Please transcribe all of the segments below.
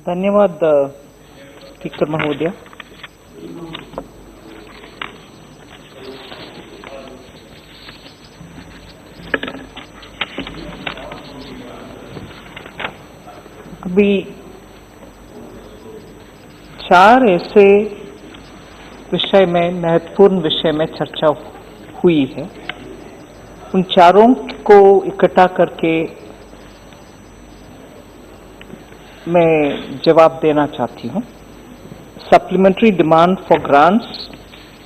धन्यवाद स्पीकर महोदय। अभी 4 ऐसे विषय में, महत्वपूर्ण विषय में चर्चा हुई है। उन चारों को इकट्ठा करके मैं जवाब देना चाहती हूँ। Supplementary demand for grants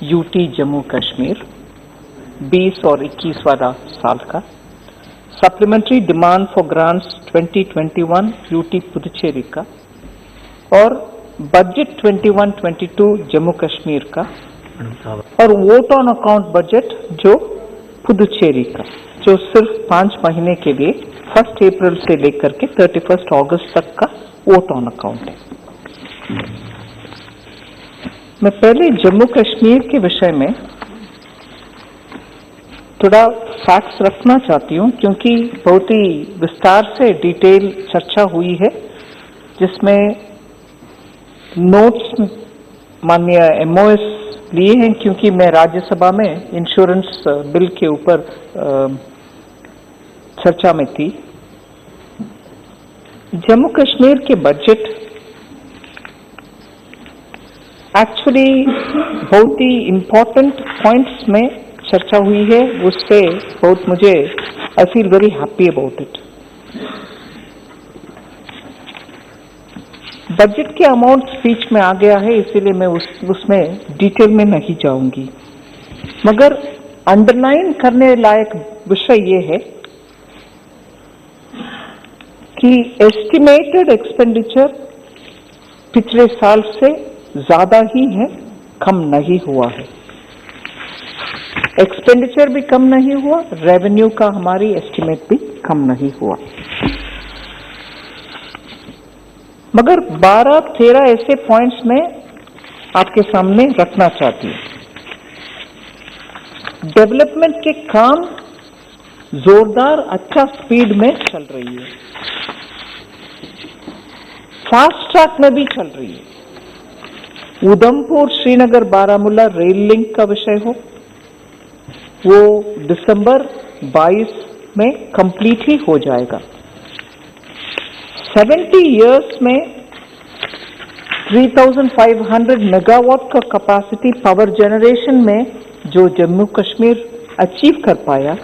UT Jammu Kashmir 20 और 21 वाला साल का, supplementary demand for grants 2021 UT Puducherry का, और बजट 21-22 जम्मू कश्मीर का, और वोट ऑन अकाउंट बजट जो पुदुचेरी का, जो सिर्फ 5 महीने के लिए 1 अप्रैल से लेकर के 31 अगस्त तक का वोट ऑन अकाउंट है। मैं पहले जम्मू कश्मीर के विषय में थोड़ा फैक्ट्स रखना चाहती हूँ, क्योंकि बहुत ही विस्तार से डिटेल चर्चा हुई है, जिसमें नोट्स माननीय एमओएस लिए हैं, क्योंकि मैं राज्यसभा में इंश्योरेंस बिल के ऊपर चर्चा में थी। जम्मू कश्मीर के बजट एक्चुअली बहुत ही इम्पोर्टेंट पॉइंट्स में चर्चा हुई है, उससे बहुत मुझे I feel very happy about it. Budget के अमाउंट स्पीच में आ गया है, इसीलिए मैं उसमें डिटेल में नहीं जाऊंगी, मगर अंडरलाइन करने लायक विषय ये है कि एस्टिमेटेड एक्सपेंडिचर पिछले साल से ज्यादा ही है, कम नहीं हुआ है। एक्सपेंडिचर भी कम नहीं हुआ, रेवेन्यू का हमारी एस्टिमेट भी कम नहीं हुआ, मगर 12-13 ऐसे पॉइंट्स में आपके सामने रखना चाहती हूं। डेवलपमेंट के काम जोरदार अच्छा स्पीड में चल रही है, फास्ट ट्रैक में भी चल रही है। उधमपुर श्रीनगर बारामूला रेल लिंक का विषय हो, वो दिसंबर 22 में कंप्लीट ही हो जाएगा। 70 इयर्स में 3500 मेगावाट का कैपेसिटी पावर जनरेशन में जो जम्मू कश्मीर अचीव कर पाया,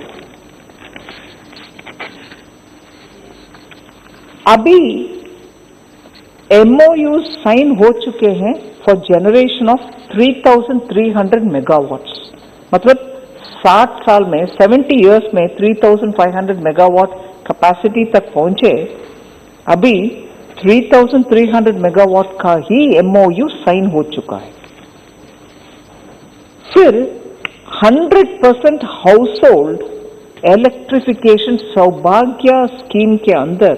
अभी एमओयू साइन हो चुके हैं फॉर जनरेशन ऑफ 3300 मेगावाट्स। मतलब 60 साल में, 70 इयर्स में 3500 मेगावाट कैपेसिटी तक पहुंचे। अभी 3300 मेगावाट का ही एमओयू साइन हो चुका है। फिर 100% हाउस होल्ड इलेक्ट्रिफिकेशन सौभाग्य स्कीम के अंदर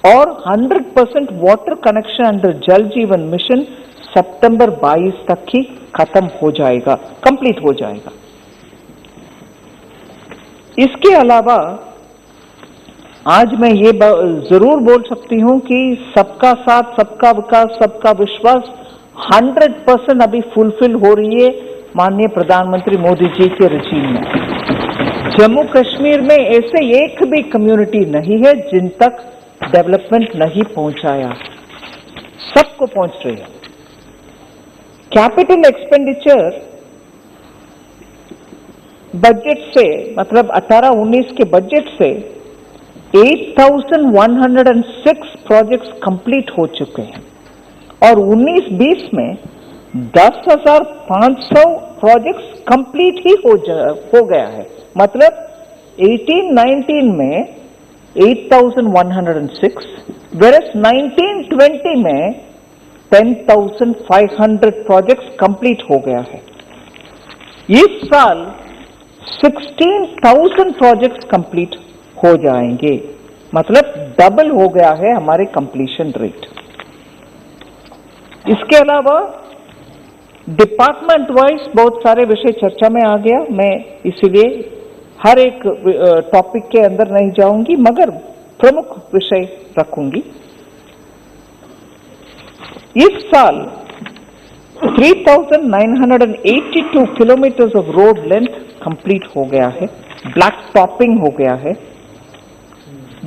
और 100% वाटर कनेक्शन अंडर जल जीवन मिशन सितंबर 22 तक ही खत्म हो जाएगा, कंप्लीट हो जाएगा। इसके अलावा आज मैं ये जरूर बोल सकती हूं कि सबका साथ, सबका विकास, सबका विश्वास 100% अभी फुलफिल हो रही है माननीय प्रधानमंत्री मोदी जी के रिजीम में। जम्मू कश्मीर में ऐसे एक भी कम्युनिटी नहीं है जिन तक डेवलपमेंट नहीं पहुंचाया, सबको पहुंच रही है। कैपिटल एक्सपेंडिचर बजट से, मतलब 18-19 के बजट से 8106 प्रोजेक्ट्स कंप्लीट हो चुके हैं, और 19-20 में 10,500 प्रोजेक्ट्स कंप्लीट ही हो गया है। मतलब 18-19 में 8,106, whereas 19-20 में 10,500 प्रोजेक्ट्स कंप्लीट हो गया है। इस साल 16,000 प्रोजेक्ट्स कंप्लीट हो जाएंगे, मतलब डबल हो गया है हमारे कंप्लीशन रेट। इसके अलावा डिपार्टमेंट वाइज बहुत सारे विषय चर्चा में आ गया, मैं इसीलिए हर एक टॉपिक के अंदर नहीं जाऊंगी, मगर प्रमुख विषय रखूंगी। इस साल 3,982 kilometres of road length complete हो गया है, ब्लैक टॉपिंग हो गया है.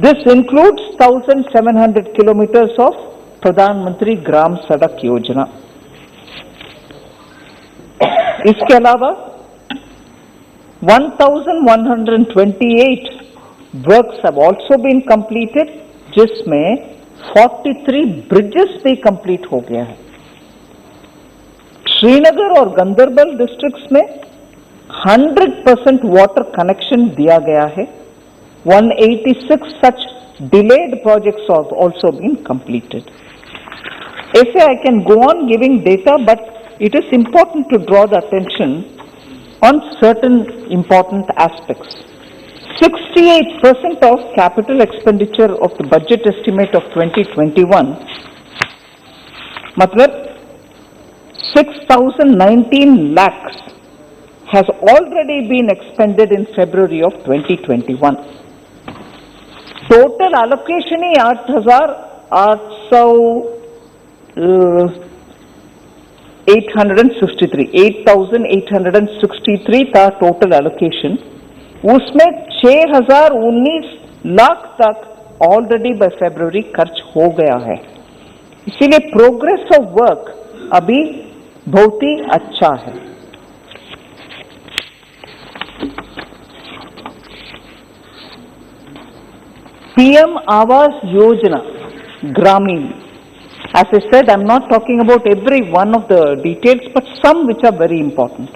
दिस इंक्लूड्स 1,700 किलोमीटर्स ऑफ प्रधानमंत्री ग्राम सड़क योजना. इसके अलावा 1,128 works have also been completed, जिसमें 43 ब्रिजेस भी कंप्लीट हो गया है. श्रीनगर और गंदरबल डिस्ट्रिक्ट्स में 100% वाटर कनेक्शन दिया गया है. 186 such delayed projects have also been completed. ऐसे I can go on giving data, but it is important to draw the attention on certain important aspects. 68% of capital expenditure of the budget estimate of 2021, matlab 6,019 lakhs, has already been expended in February of 2021. Total allocation ही 8,863 था total allocation. उसमें 6,019 लाख तक already bye फरवरी खर्च हो गया है. इसीलिए progress of work अभी बहुत ही अच्छा है. PM Awas Yojana Gramin. As I said, I'm not talking about every one of the details, but some which are very important.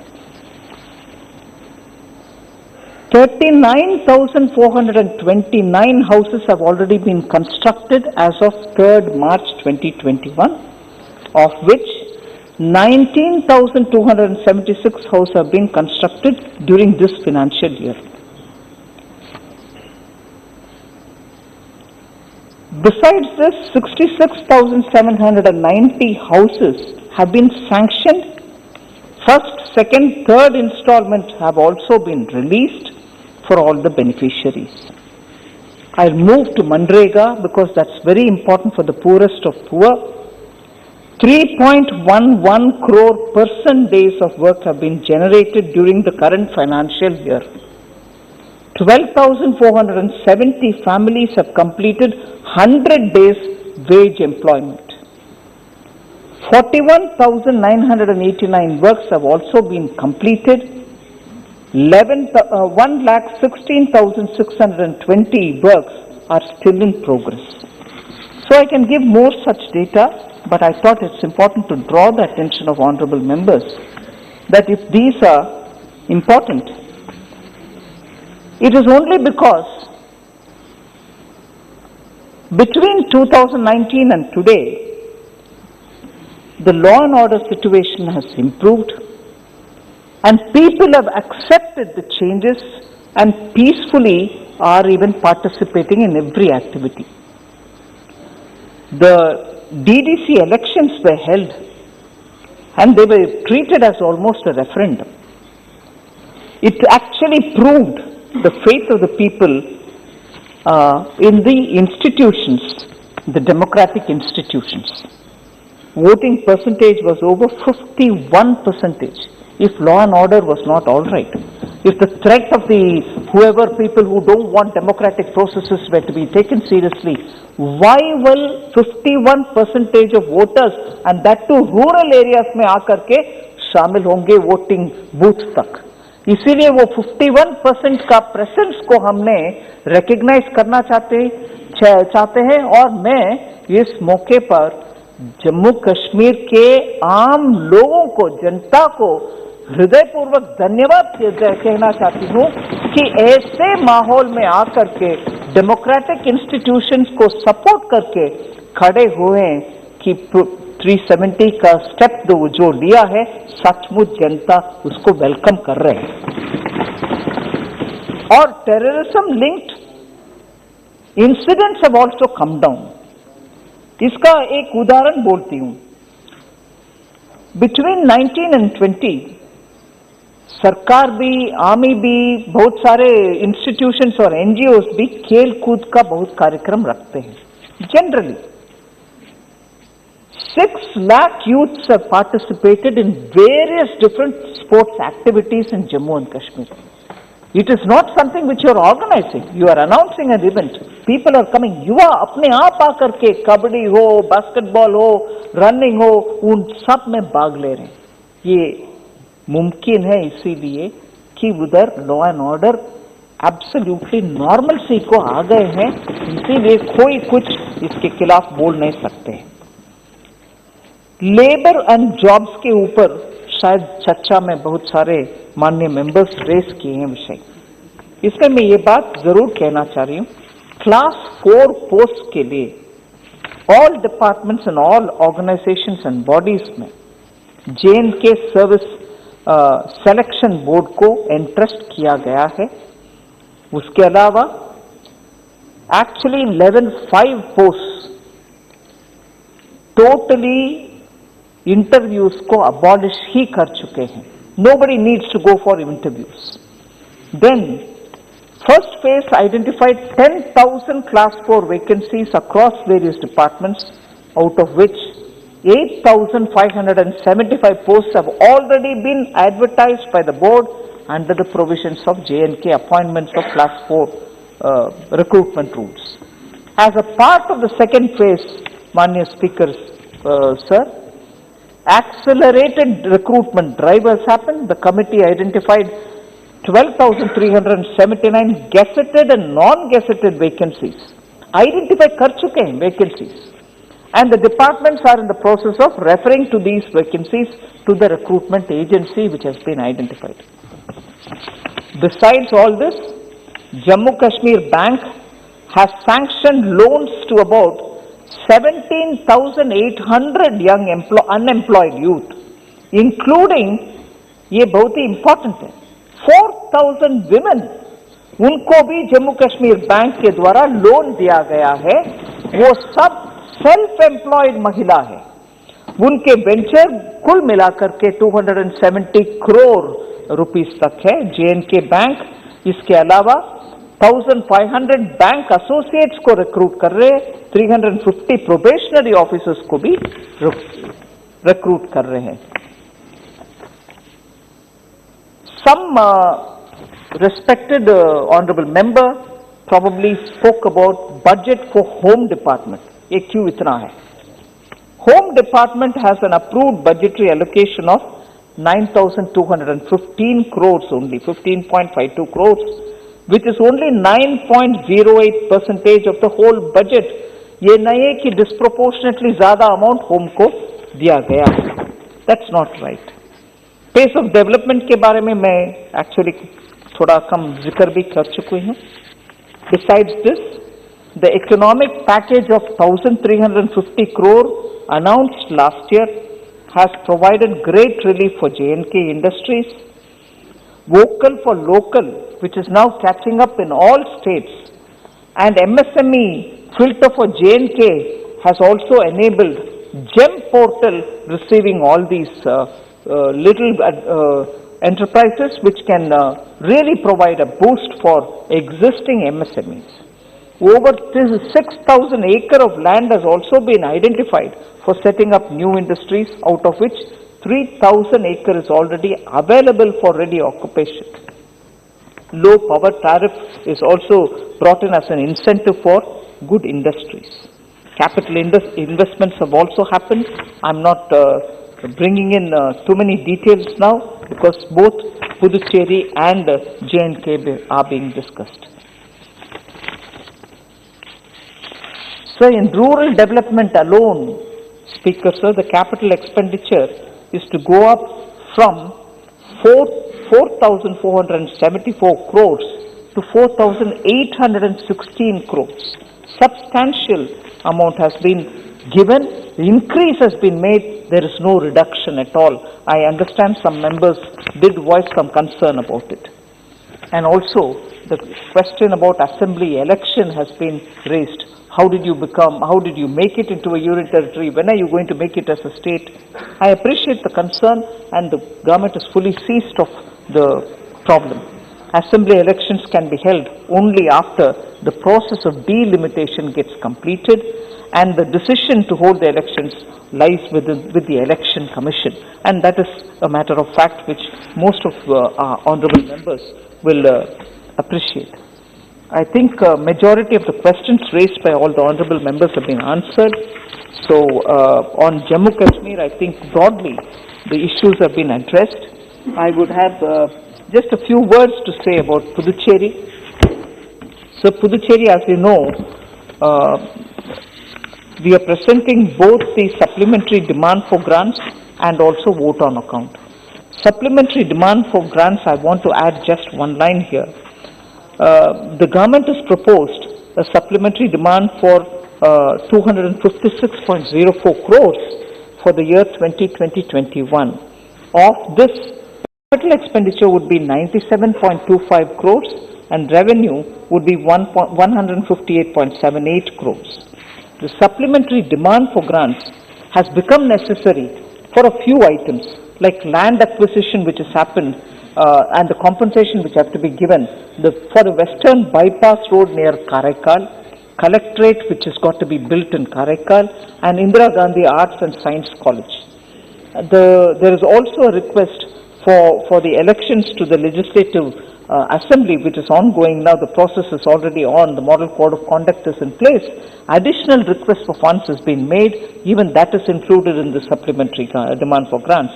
39,429 houses have already been constructed as of 3rd March 2021, of which 19,276 houses have been constructed during this financial year. Besides this, 66,790 houses have been sanctioned. First, second, third installment have also been released for all the beneficiaries. I'll move to Manrega because that's very important for the poorest of poor. 3.11 crore person days of work have been generated during the current financial year. 12,470 families have completed 100 days wage employment. 41,989 works have also been completed. 1,16,620 works are still in progress. So I can give more such data, but I thought it's important to draw the attention of honorable members that if these are important, it is only because between 2019 and today, the law and order situation has improved and people have accepted the changes and peacefully are even participating in every activity. The DDC elections were held and they were treated as almost a referendum. It actually proved the faith of the people in the institutions, the democratic institutions. Voting percentage was over 51%. If law and order was not all right, if the threat of the whoever people who don't want democratic processes were to be taken seriously, why will 51% of voters and that too rural areas में आकर के शामिल होंगे voting booth तक? इसीलिए वो 51% का presence को हमने रिकॉग्नाइज करना चाहते हैं और मैं इस मौके पर जम्मू कश्मीर के आम लोगों को, जनता को हृदयपूर्वक धन्यवाद कहना चाहती हूँ कि ऐसे माहौल में आकर के डेमोक्रेटिक इंस्टीट्यूशंस को सपोर्ट करके खड़े हुए कि 370 का स्टेप जो लिया है, सचमुच जनता उसको वेलकम कर रहे हैं. और terrorism linked incidents have also come down. इसका एक उदाहरण बोलती हूं. बिटवीन 19 एंड 20 सरकार भी, आर्मी भी, बहुत सारे इंस्टीट्यूशंस और एनजीओस भी खेल कूद का बहुत कार्यक्रम रखते हैं. Generally 6 lakh youths have participated in various different sports activities in Jammu and Kashmir. It is not something which you are organizing. You are announcing an event. People are coming. युवा अपने आप आकर के कबड्डी हो, बास्केटबॉल हो, running हो, उन सब में भाग ले रहे हैं. ये मुमकिन है इसीलिए कि उधर law and order absolutely normalcy को आ गए हैं. इसीलिए कोई कुछ इसके खिलाफ बोल नहीं सकते. लेबर एंड जॉब्स के ऊपर शायद चर्चा में बहुत सारे माननीय मेंबर्स रेस किए हैं विषय. इसमें मैं ये बात जरूर कहना चाह रही हूं, क्लास 4 पोस्ट के लिए all departments and all organisations and bodies में JNK सर्विस सिलेक्शन बोर्ड को इंटरेस्ट किया गया है. उसके अलावा एक्चुअली 11-5 पोस्ट टोटली इंटरव्यूज को अबॉलिश ही कर चुके हैं. Nobody needs to go for interviews. Then, first phase identified 10,000 class 4 vacancies across various departments, out of which 8,575 posts have already been advertised by the board under the provisions of JNK appointments of class 4 recruitment rules. As a part of the second phase, Manya Speakers, sir, accelerated recruitment drive has happened. The committee identified 12,379 gazetted and non-gazetted vacancies. Identified kar chuke hain vacancies. And the departments are in the process of referring to these vacancies to the recruitment agency which has been identified. Besides all this, Jammu Kashmir Bank has sanctioned loans to about 17,800 young unemployed youth, including, ये बहुत ही important है, 4,000 women. उनको भी Jammu Kashmir bank के द्वारा loan दिया गया है. वो सब सेल्फ एम्प्लॉयड महिला है. उनके वेंचर कुल मिलाकर के 270 करोड़ रुपीस तक है. JNK बैंक इसके अलावा 1,500 बैंक एसोसिएट्स को रिक्रूट कर रहे हैं. 350 प्रोबेशनरी ऑफिसर्स को भी रिक्रूट कर रहे हैं. Some respected honorable member probably spoke about budget for Home Department. ये क्यों इतना है? Home Department has an approved budgetary allocation of 9,215 crores only, 15.52 crores, which is only 9.08% of the whole budget. ये नहीं है कि disproportionately ज्यादा अमाउंट होम को दिया गया है. That's not right. Pace of development के बारे में मैं एक्चुअली थोड़ा कम जिक्र भी कर चुकी हूँ. Besides this, the economic package of 1,350 crore announced last year has provided great relief for JNK industries. Vocal for local, which is now catching up in all states, and MSME filter for JNK has also enabled GEM portal receiving all these little enterprises which can really provide a boost for existing MSMEs. Over 6,000 acres of land has also been identified for setting up new industries, out of which 3,000 acres is already available for ready occupation. Low power tariff is also brought in as an incentive for good industries. Capital investments have also happened. I'm not bringing in too many details now because both Puducherry and JNK are being discussed. So in rural development alone, Speaker sir, the capital expenditure is to go up from 4,474 crores to 4,816 crores. Substantial amount has been given, the increase has been made, there is no reduction at all. I understand some members did voice some concern about it. And also, the question about assembly election has been raised. How did you make it into a union territory? When are you going to make it as a state? I appreciate the concern and the government is fully seized of the problem. Assembly elections can be held only after the process of delimitation gets completed and the decision to hold the elections lies with the Election Commission, and that is a matter of fact which most of our honourable members will appreciate. I think majority of the questions raised by all the honourable members have been answered. So on Jammu Kashmir, I think broadly the issues have been addressed. I would have just a few words to say about Puducherry. So Puducherry, as you know, we are presenting both the supplementary demand for grants and also vote on account. Supplementary demand for grants, I want to add just one line here. The government has proposed a supplementary demand for 256.04 crores for the year 2020-21. Of this, capital expenditure would be 97.25 crores and revenue would be 158.78 crores. The supplementary demand for grants has become necessary for a few items like land acquisition which has happened and the compensation which have to be given for the western bypass road near Karaikal, collectorate which has got to be built in Karaikal, and Indira Gandhi Arts and Science College. There is also a request for the elections to the Legislative Assembly which is ongoing now. The process is already on. The Model Code of Conduct is in place. Additional request for funds has been made. Even that is included in the supplementary demand for grants.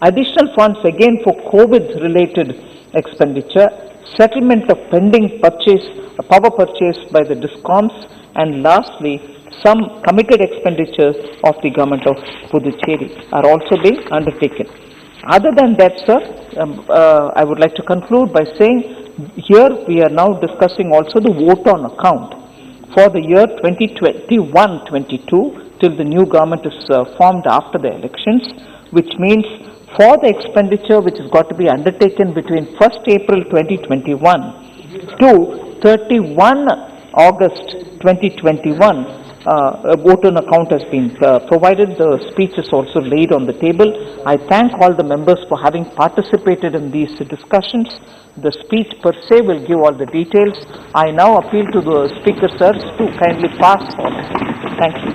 Additional funds again for COVID-related expenditure, settlement of pending power purchase by the DISCOMs, and lastly, some committed expenditures of the government of Puducherry are also being undertaken. Other than that, sir, I would like to conclude by saying here we are now discussing also the vote on account for the year 2021-22 till the new government is formed after the elections, which means for the expenditure which has got to be undertaken between 1st April 2021 to 31 August 2021, a vote on account has been provided. The speech is also laid on the table. I thank all the members for having participated in these discussions. The speech per se will give all the details. I now appeal to the Speaker, sir, to kindly pass on. Thank you.